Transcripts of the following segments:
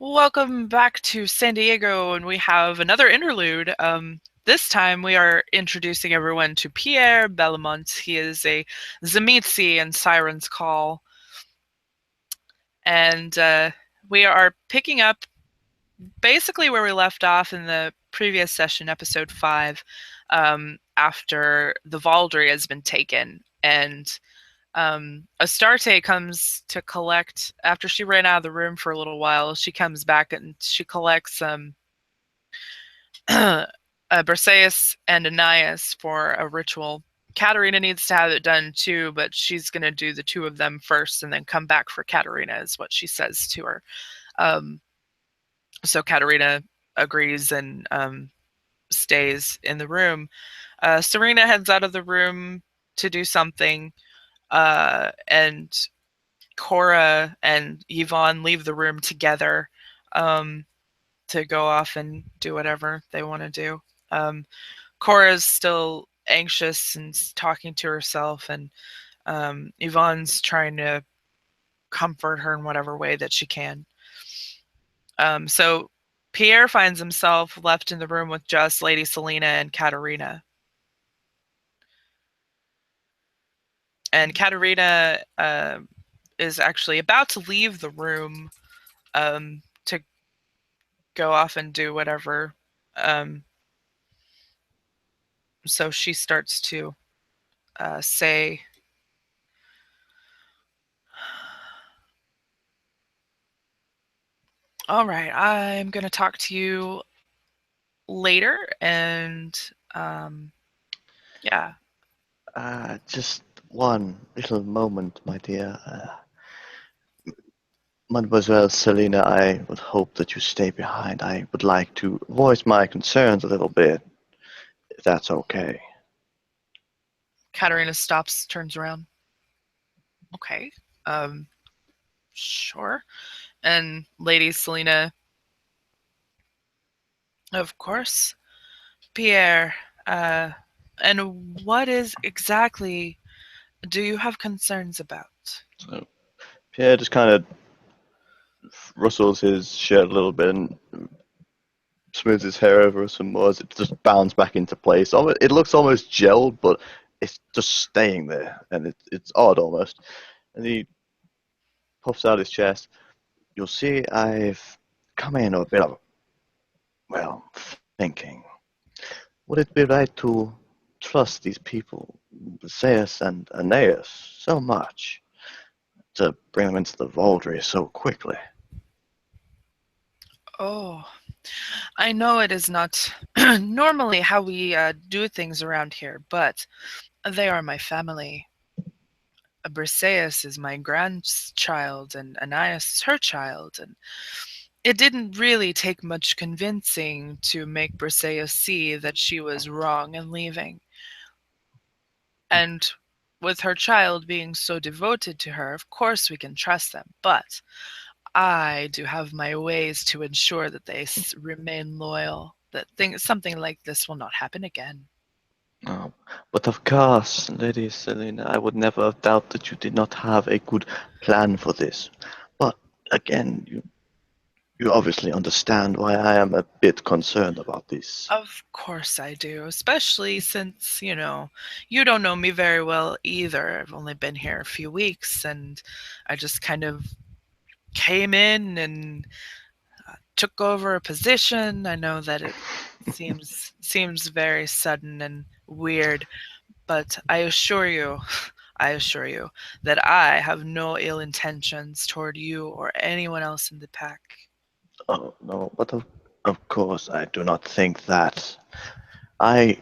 Welcome back to San Diego, and we have another interlude. This time we are introducing everyone to Pierre Bellamont. He is a Zamitzi in Siren's Call. And we are picking up basically where we left off in the previous session, episode 5, after the Vauldery has been taken. And Astarte comes to collect, after she ran out of the room for a little while, she comes back and she collects Briseis and Ananias for a ritual. Katerina needs to have it done too, but she's going to do the two of them first and then come back for Katerina, is what she says to her. So Katerina agrees and stays in the room. Serena heads out of the room to do something, and Cora and Yvonne leave the room together to go off and do whatever they want to do. Cora's still anxious and talking to herself, and Yvonne's trying to comfort her in whatever way that she can. So Pierre finds himself left in the room with just Lady Selena and Katerina. And Katerina is actually about to leave the room to go off and do whatever. So she starts to say, all right, I'm going to talk to you later, and yeah. Just one little moment, my dear. Mademoiselle Selina, I would hope that you stay behind. I would like to voice my concerns a little bit, if that's okay. Katerina stops, turns around. Okay, sure. And Lady Selena, of course. Pierre, and what is exactly do you have concerns about? So Pierre just kind of rustles his shirt a little bit and smooths his hair over some more as it just bounds back into place. It looks almost gelled, but it's just staying there, and it's odd almost. And he puffs out his chest. You'll see I've come in a bit of, well, thinking. Would it be right to trust these people, Zeus and Aeneas, so much, to bring them into the Vauldery so quickly? Oh, I know it is not normally how we do things around here, but they are my family. Briseis is my grandchild, and Ananias is her child, and it didn't really take much convincing to make Briseis see that she was wrong in leaving. And with her child being so devoted to her, of course we can trust them, but I do have my ways to ensure that they remain loyal, that something like this will not happen again. Oh, but of course, Lady Selina, I would never have doubted that you did not have a good plan for this. But again, you obviously understand why I am a bit concerned about this. Of course I do, especially since, you don't know me very well either. I've only been here a few weeks, and I just kind of came in and took over a position. I know that it seems very sudden and weird, but I assure you that I have no ill intentions toward you or anyone else in the pack. Oh, no, but of course I do not think that. I,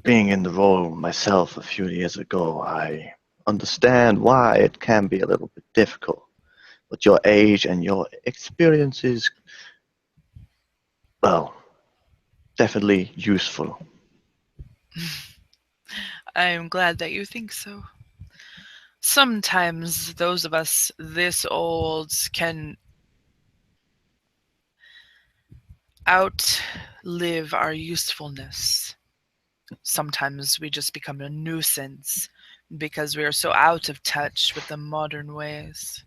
being in the role myself a few years ago, I understand why it can be a little bit difficult. But your age and your experience is, well, definitely useful. I am glad that you think so. Sometimes those of us this old can outlive our usefulness. Sometimes we just become a nuisance because we are so out of touch with the modern ways.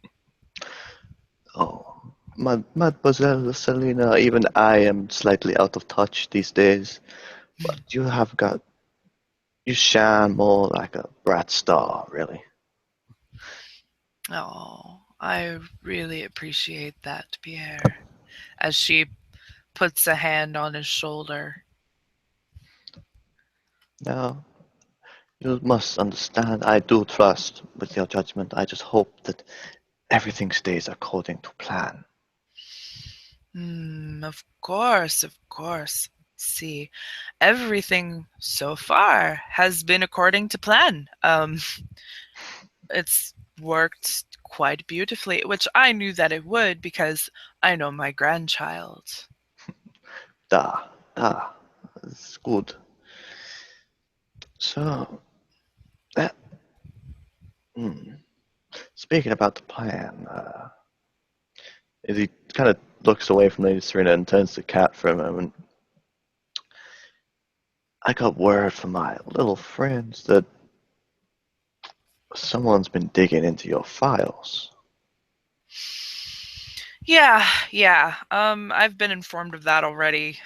Oh, Mademoiselle Selena, even I am slightly out of touch these days, but you shine more like a bright star, really. Oh, I really appreciate that, Pierre. As she puts a hand on his shoulder. Now, you must understand, I do trust with your judgment. I just hope that everything stays according to plan. Of course, of course. See, everything so far has been according to plan. It's worked quite beautifully, which I knew that it would because I know my grandchild. Da, da, it's good. So, that, hmm, speaking about the plan, as he kind of looks away from Lady Serena and turns to Cat for a moment, I got word from my little friends that someone's been digging into your files. Yeah, yeah. I've been informed of that already.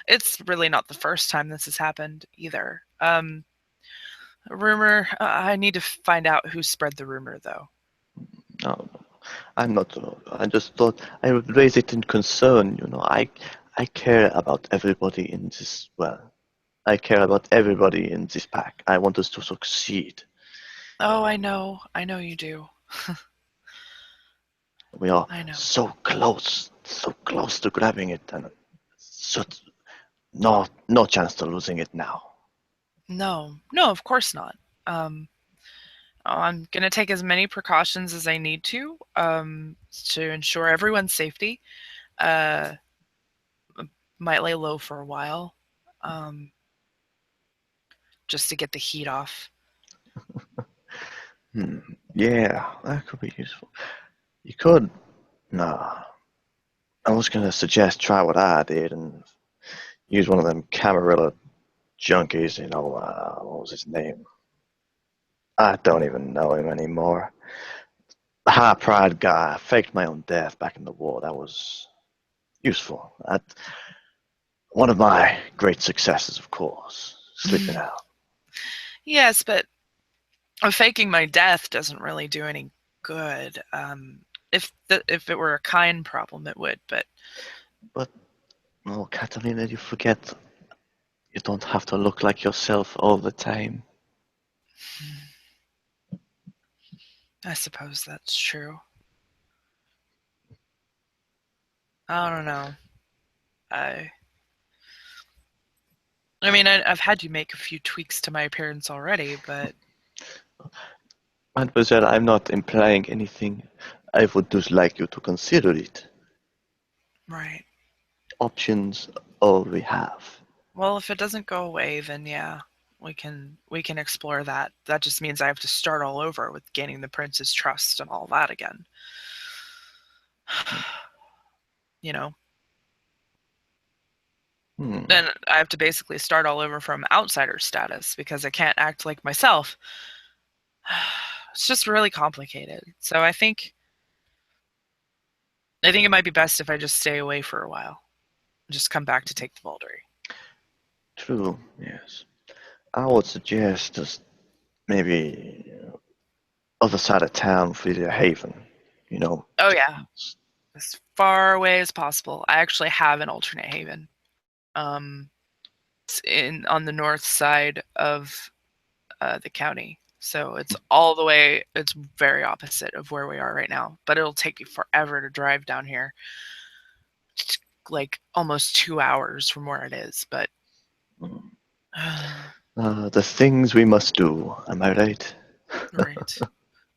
It's really not the first time this has happened either. Rumor. I need to find out who spread the rumor, though. No, I'm not. I just thought I would raise it in concern. I care about everybody in this. Well, I care about everybody in this pack. I want us to succeed. Oh, I know. I know you do. We are I know. so close to grabbing it, and so no chance to losing it now. No, no, of course not. Um, I'm gonna take as many precautions as I need to ensure everyone's safety. Uh, might lay low for a while, um, just to get the heat off. Hmm. Yeah, that could be useful. You could. Nah. I was gonna suggest try what I did and use one of them Camarilla junkies. What was his name? I don't even know him anymore. The high pride guy. I faked my own death back in the war. That was useful. One of my great successes, of course. Sleeping out. Yes, but faking my death doesn't really do any good. If it were a kind problem, it would. But But, oh, Catalina, you forget you don't have to look like yourself all the time. I suppose that's true. I don't know. I I mean, I've had you make a few tweaks to my appearance already, but Mademoiselle, I'm not implying anything. I would just like you to consider it. right. Options all we have. Well, if it doesn't go away, then yeah, we can explore that. That just means I have to start all over with gaining the prince's trust and all that again. You know, Hmm. then I have to basically start all over from outsider status because I can't act like myself. It's just really complicated. So I think it might be best if I just stay away for a while. Just come back to take the Vauldery. True, yes. I would suggest just maybe other side of town for the Haven. You know, Oh yeah, as far away as possible. I actually have an alternate haven. It's in on the north side of the county. So it's all the way. It's very opposite of where we are right now. But it'll take you forever to drive down here. It's like almost 2 hours from where it is. But the things we must do. Am I right? right.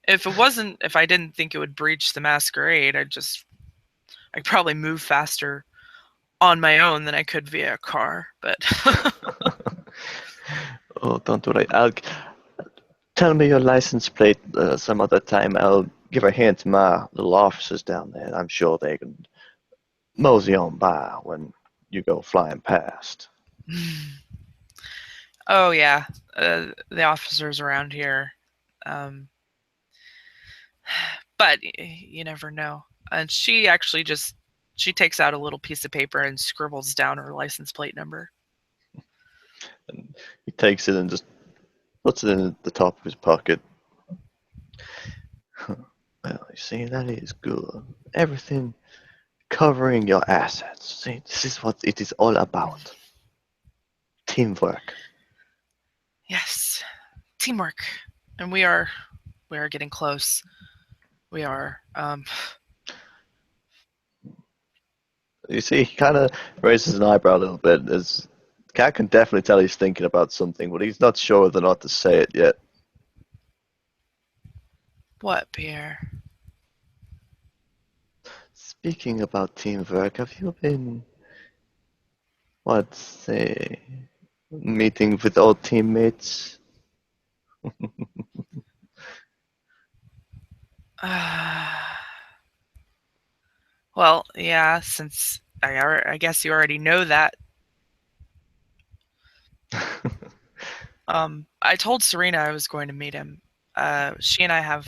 If I didn't think it would breach the masquerade, I'd probably move faster on my own than I could via a car. But Oh, don't worry. I'll tell me your license plate some other time. I'll give a hint to my little officers down there. I'm sure they can mosey on by when you go flying past. oh yeah, the officers around here. Um, but you never know. And she actually just she takes out a little piece of paper and scribbles down her license plate number. And he takes it and just puts it in the top of his pocket. Well, you see, that is good. Everything covering your assets. See, this is what it is all about. Teamwork. Yes, teamwork, and we are getting close. We are. You see, he kind of raises an eyebrow a little bit. As Cat can definitely tell he's thinking about something, but he's not sure whether or not to say it yet. What, Pierre? Speaking about teamwork, have you been, what, say, meeting with old teammates? Well, yeah. Since I guess you already know that. I told Serena I was going to meet him. She and I have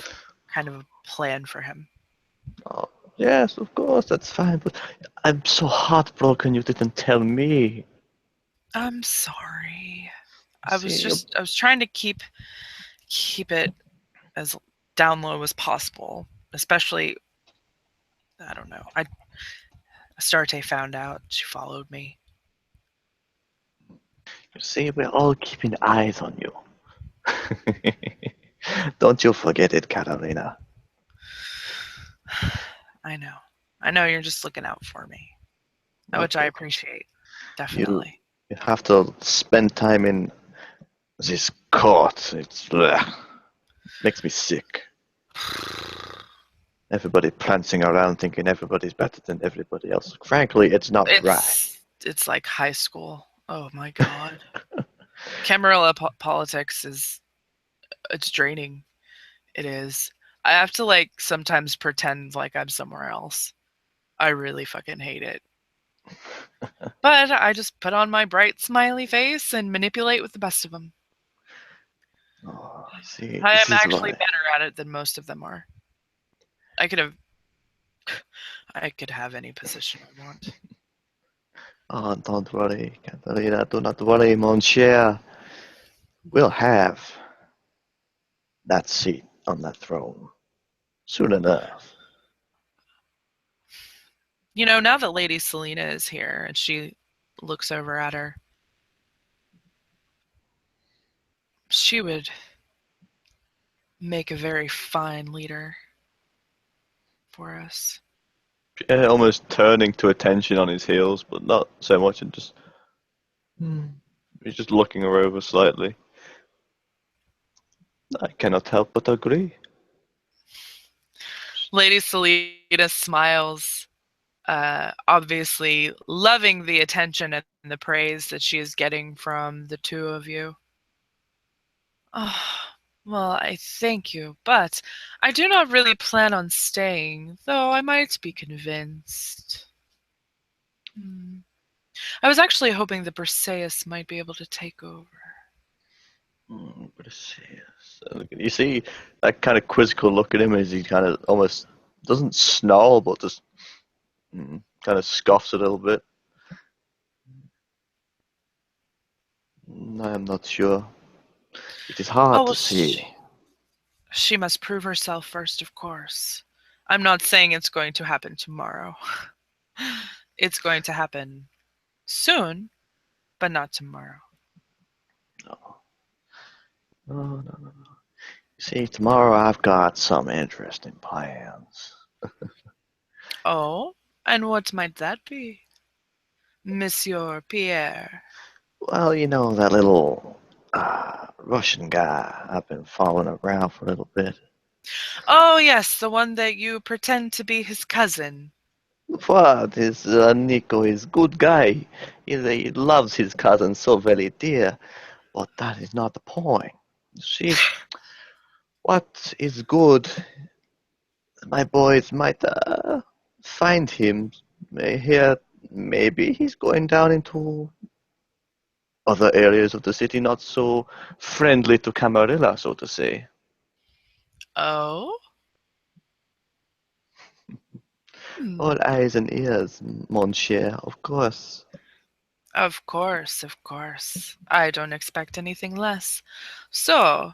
kind of a plan for him. Oh, yes, of course, that's fine, but I'm so heartbroken you didn't tell me. I'm sorry. See, I was trying to keep it as down low as possible. Especially, I don't know. Astarte found out. She followed me. you see, we're all keeping eyes on you. Don't you forget it, Catalina. I know. I know you're just looking out for me, which I Okay, appreciate. you Definitely. you have to spend time in this court. It's makes me sick. Everybody prancing around thinking everybody's better than everybody else. Frankly, it's not right. It's like high school. Oh my god. Camarilla politics is it's draining. It is. I have to like sometimes pretend like I'm somewhere else. I really fucking hate it. But I just put on my bright smiley face and manipulate with the best of them. Oh, see, I this am is actually why. better at it than most of them are. I could have I could have any position I want. Oh, don't worry, Catalina. Do not worry, mon cher. We'll have that seat on that throne soon enough. You know, now that Lady Selena is here and she looks over at her, she would make a very fine leader for us. Yeah, almost turning to attention on his heels, but not so much, and just he's just looking her over slightly. I cannot help but agree. Lady Selena smiles, obviously loving the attention and the praise that she is getting from the two of you. Oh, well, I thank you, but I do not really plan on staying, though I might be convinced. Hmm. I was actually hoping the Perseus might be able to take over. Perseus. You see that kind of quizzical look at him as he kind of almost doesn't snarl, but just kind of scoffs a little bit. I am not sure. It is Oh, hard well, to see. she must prove herself first, of course. I'm not saying it's going to happen tomorrow. It's going to happen soon, but not tomorrow. No, no, no, no. See, tomorrow I've got some interesting plans. Oh, and what might that be, Monsieur Pierre? Well, you know that little Russian guy I've been following around for a little bit. Oh, yes, the one that you pretend to be his cousin. What is Nico is good guy. He loves his cousin so very dear, but that is not the point. See, what is good, my boys might find him here. Maybe he's going down into other areas of the city, not so friendly to Camarilla, so to say. Oh? Hmm. All eyes and ears, mon cher, of course. Of course, of course. I don't expect anything less. So,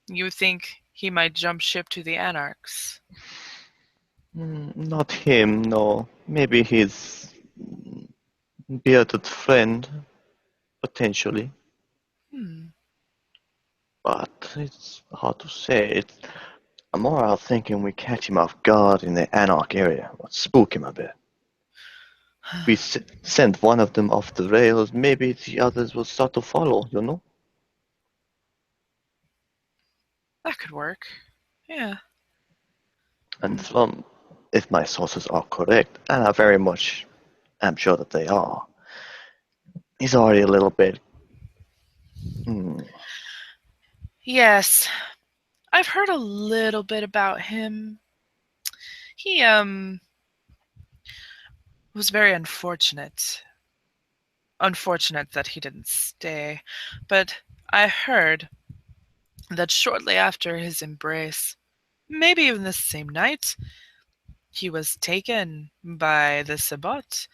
you think he might jump ship to the Anarchs? Not him, no. Maybe his bearded friend, potentially. Hmm. But it's hard to say. I'm more out thinking we catch him off guard in the Anarch area, or spook him a bit. If we send one of them off the rails, maybe the others will start to follow, you know? That could work. Yeah. And Hmm. if my sources are correct, and I very much am sure that they are, he's already a little bit. Hmm, Yes, I've heard a little bit about him. He was very unfortunate. Unfortunate that he didn't stay. But I heard that shortly after his embrace, maybe even the same night, he was taken by the Sabbat,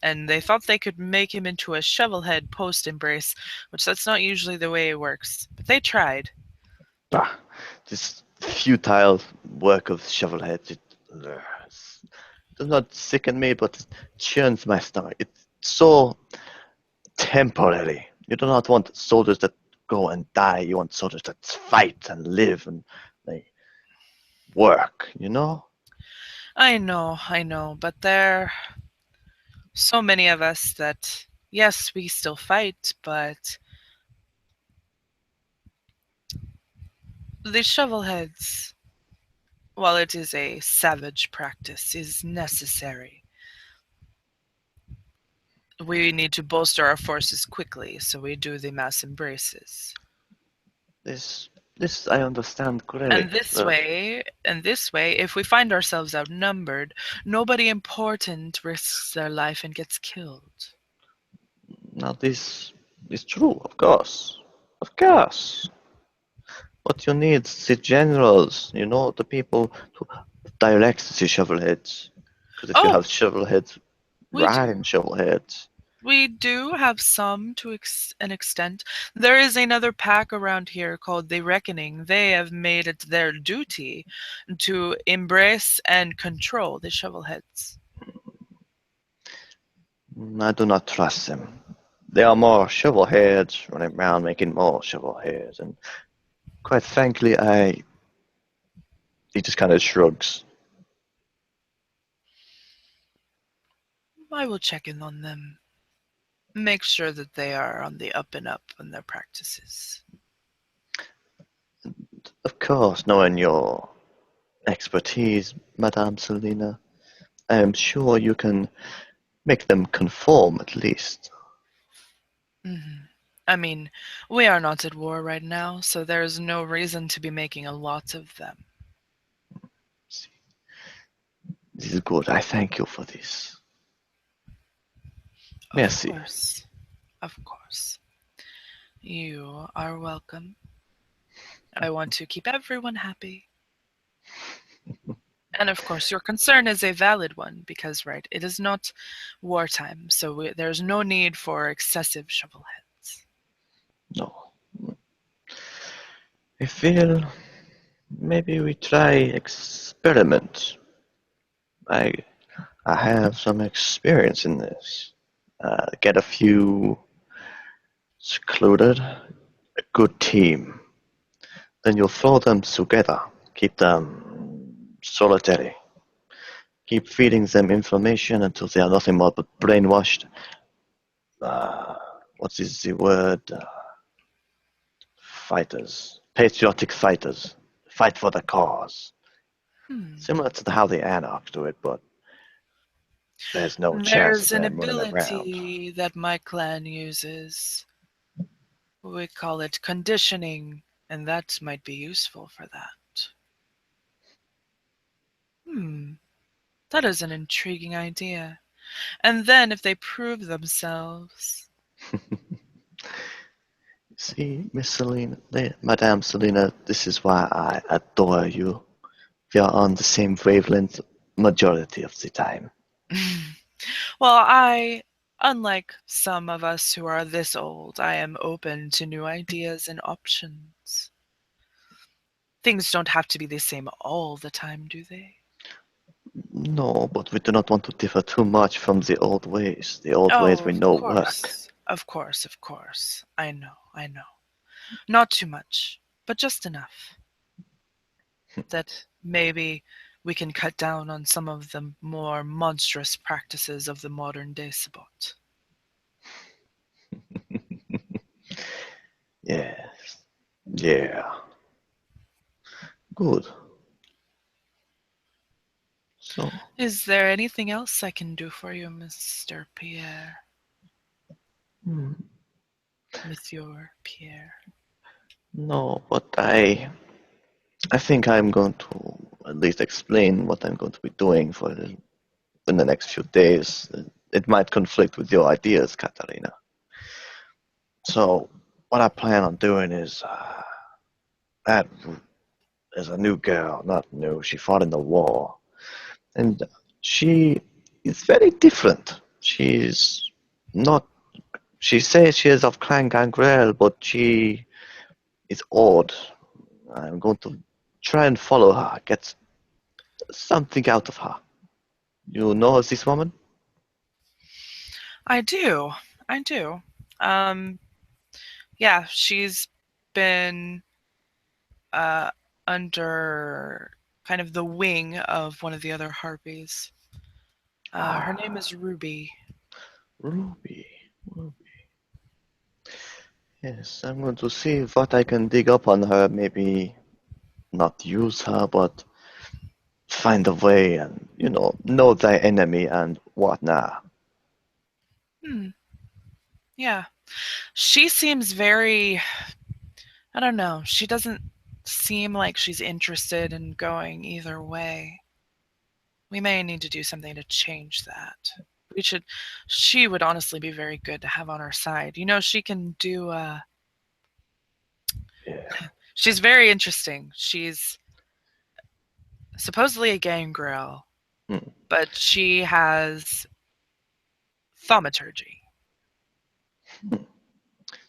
and they thought they could make him into a shovelhead post embrace, which that's not usually the way it works. But they tried. ah, this futile work of shovelheads, does not sicken me, but it churns my stomach. It's so temporary. You do not want soldiers that go and die. You want soldiers that fight and live and they work, you know? I know, but there are so many of us that, yes, we still fight, but the shovelheads, while it is a savage practice, is necessary. We need to bolster our forces quickly, so we do the mass embraces. This this I understand clearly. And this way, if we find ourselves outnumbered, nobody important risks their life and gets killed. Now this is true, of course. Of course. But you need the generals, you know, the people to direct the shovelheads. Because if you Oh, have shovelheads we do. riding shovelheads, We do have some to an extent. There is another pack around here called the Reckoning. They have made it their duty to embrace and control the shovelheads. I do not trust them. There are more shovelheads running around making more shovelheads, and quite frankly, he just kind of shrugs. I will check in on them. Make sure that they are on the up and up in their practices. Of course, knowing your expertise, Madame Selina, I am sure you can make them conform at least. Mhm. I mean, we are not at war right now, so there is no reason to be making a lot of them. See, this is good. I thank you for this. Of Merci. course. Of course. You are welcome. I want to keep everyone happy. And of course, your concern is a valid one because, right, it is not wartime, so there's no need for excessive shovelheads. No. I feel maybe we try experiment. I I have some experience in this. Get a few secluded, a good team. Then you'll throw them together. Keep them solitary. Keep feeding them information until they are nothing more but brainwashed. Uh, what is the word? Fighters. Patriotic fighters. Fight for the cause. Hmm. Similar to how the Anarchs do it, but there's no chance of There's an them running around. ability that my clan uses. We call it conditioning, and that might be useful for that. Hmm, that is an intriguing idea. And then if they prove themselves. See, Miss Selena, Madame Selena, this is why I adore you. We are on the same wavelength majority of the time. Well, unlike some of us who are this old, I am open to new ideas and options. Things don't have to be the same all the time, do they? No, but we do not want to differ too much from the old ways. The old ways Oh, we of know work. course. Of course, of course. I know, I know. Not too much, but just enough that maybe we can cut down on some of the more monstrous practices of the modern day Sabbat. Yes. Yeah. Good. So, Is there anything else I can do for you, Mr. Pierre? hmm, Monsieur Pierre? no, but I think I'm going to at least explain what I'm going to be doing in the next few days. It might conflict with your ideas, Katarina. So, what I plan on doing is that is a new girl, not new. She fought in the war, and she is very different. She's not. She says she is of Clan Gangrel, but she is odd. I'm going to try and follow her, get something out of her. You know this woman? I do. I do. Um, yeah, she's been uh, under kind of the wing of one of the other harpies. Her name Ah, is Ruby. Ruby. Yes, I'm going to see what I can dig up on her. Maybe not use her, but find a way and, know thy enemy and whatnot. Hmm. Yeah. She seems very, I don't know, she doesn't seem like she's interested in going either way. We may need to do something to change that. We should, she would honestly be very good to have on our side. You know, she can do, Yeah. she's very interesting. She's supposedly a gangrel, Hmm. but she has thaumaturgy.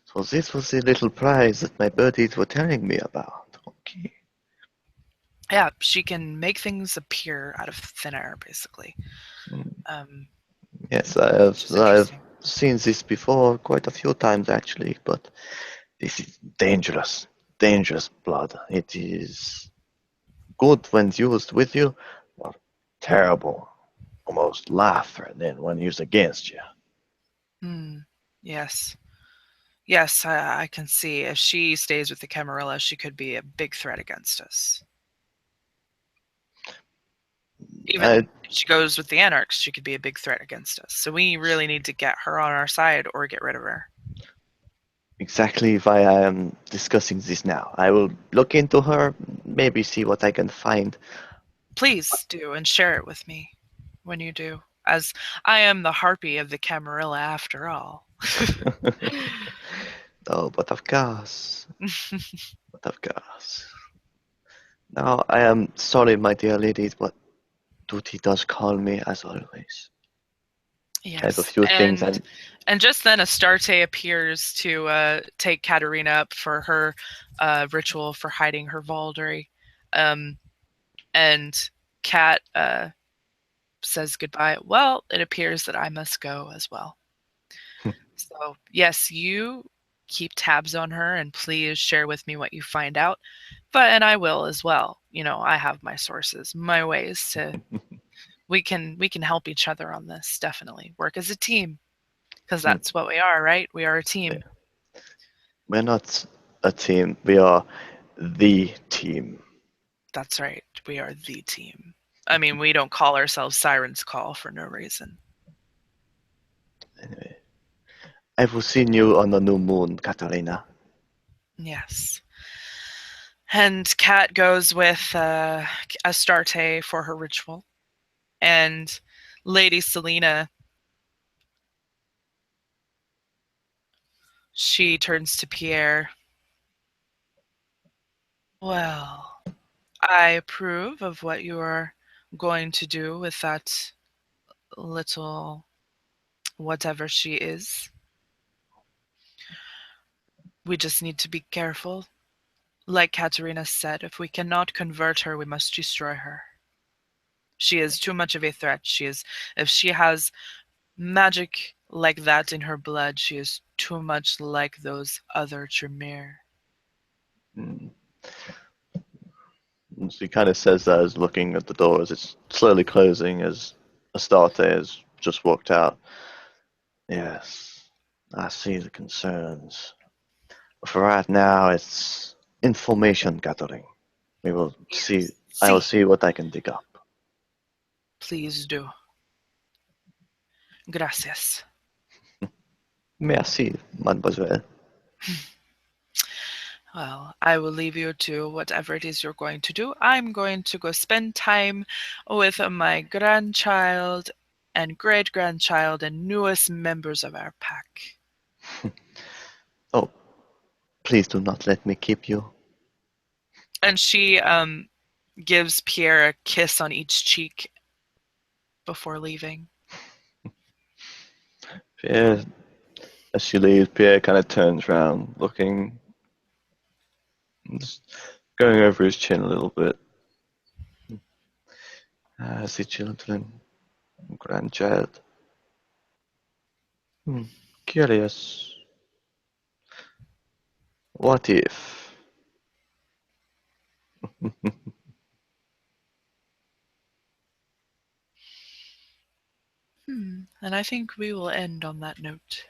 So this was the little prize that my birdies were telling me about. Okay. Yeah, she can make things appear out of thin air, basically. Hmm. Um, Yes, I have interesting. seen this before quite a few times actually, but this is dangerous. Dangerous blood. It is good when used with you, but terrible. Almost laughter then when used against you. Hmm. Yes. Yes, I can see. If she stays with the Camarilla, she could be a big threat against us. Even I if she goes with the Anarchs, she could be a big threat against us. So we really need to get her on our side or get rid of her. exactly why I am discussing this now. I will look into her, maybe see what I can find. Please do and share it with me when you do, as I am the harpy of the Camarilla after all. Oh, but of course, but of course. Now, I am sorry, my dear ladies, but duty does call me as always. I have a Yes, few things I'm. and just then Astarte appears to take Katerina up for her ritual for hiding her Vauldery, um, and Kat says goodbye. Well, it appears that I must go as well. So yes, you keep tabs on her and please share with me what you find out. But and I will as well. You know, I have my sources, my ways to we can help each other on this, definitely. Work as a team because Hmm, that's what we are, right? We are a yeah. team. We're not a team, we are the team. That's right. We are the team. I mean, we don't call ourselves Siren's Call for no reason. Anyway, I will see you on the new moon, Katarina. Yes. And Kat goes with Astarte for her ritual. And Lady Selena, she turns to Pierre. Well, I approve of what you are going to do with that little whatever she is. We just need to be careful. Like Katerina said, if we cannot convert her, we must destroy her. She is too much of a threat. If she has magic like that in her blood, she is too much like those other Tremere. Mm. And she kind of says that as looking at the door as it's slowly closing as Astarte has just walked out. Yes, I see the concerns. For right now, it's information gathering. We will see. Yes. I will See, see what I can dig up. please do. Gracias. Merci, mademoiselle. Well, I will leave you to whatever it is you're going to do. I'm going to go spend time with my grandchild and great grandchild and newest members of our pack. Oh, please do not let me keep you. And she gives Pierre a kiss on each cheek before leaving. Pierre, as she leaves, Pierre kind of turns around, looking, just going over his chin a little bit. The children, grandchild. Hmm, curious. What if? And I think we will end on that note.